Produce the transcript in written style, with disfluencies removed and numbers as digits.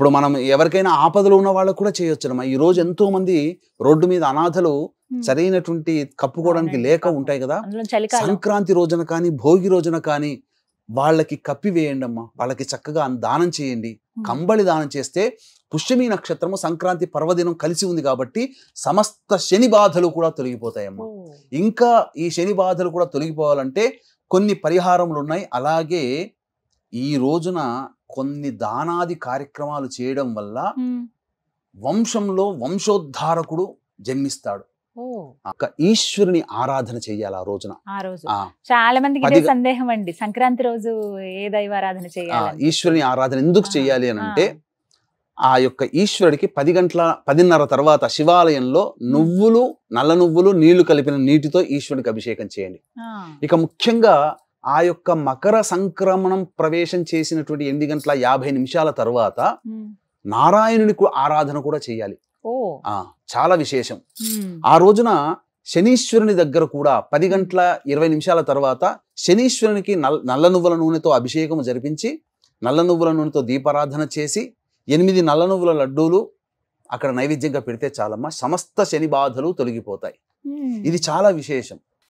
ఇప్పుడు మనం ఎవరికైనా ఆపదలో ఉన్న వాళ్ళకు కూడా చేయొచ్చునమ్మా. ఈ రోజు ఎంతో మంది రోడ్డు మీద అనాథలు సరైనటువంటి కప్పుకోవడానికి లేక ఉంటాయి కదా. సంక్రాంతి రోజున కానీ భోగి రోజున కానీ వాళ్ళకి కప్పి వేయండి అమ్మా. వాళ్ళకి చక్కగా దానం చేయండి. కంబళి దానం చేస్తే పుష్యమి నక్షత్రము సంక్రాంతి పర్వదినం కలిసి ఉంది కాబట్టి సమస్త శని బాధలు కూడా తొలగిపోతాయమ్మా. ఇంకా ఈ శని బాధలు కూడా తొలగిపోవాలంటే కొన్ని పరిహారములు ఉన్నాయి. అలాగే ఈ రోజున కొన్ని దానాది కార్యక్రమాలు చేయడం వల్ల వంశంలో వంశోద్ధారకుడు జన్మిస్తాడు. ఈశ్వరుని ఆరాధన చెయ్యాలి ఆ రోజున. చాలా మందికి సందేహం అండి, సంక్రాంతి రోజు ఏ దైవారాధన చేయాలి? ఈశ్వరుని ఆరాధన ఎందుకు చేయాలి అని అంటే, ఆ యొక్క ఈశ్వరుడికి 10:30 తర్వాత శివాలయంలో నువ్వులు, నల్ల నువ్వులు, నీళ్లు కలిపిన నీటితో ఈశ్వరునికి అభిషేకం చేయండి. ఇక ముఖ్యంగా ఆ యొక్క మకర సంక్రమణం ప్రవేశం చేసినటువంటి 8:50 తర్వాత నారాయణునికి ఆరాధన కూడా చేయాలి. చాలా విశేషం. ఆ రోజున శనీశ్వరుని దగ్గర కూడా 10:20 తర్వాత శనీశ్వరునికి నల్ల నువ్వుల నూనెతో అభిషేకం జరిపించి నల్ల నువ్వుల నూనెతో దీపారాధన చేసి 8 నల్ల నువ్వుల లడ్డూలు అక్కడ నైవేద్యంగా పెడితే చాలమ్మా, సమస్త శని బాధలు తొలగిపోతాయి. ఇది చాలా విశేషం.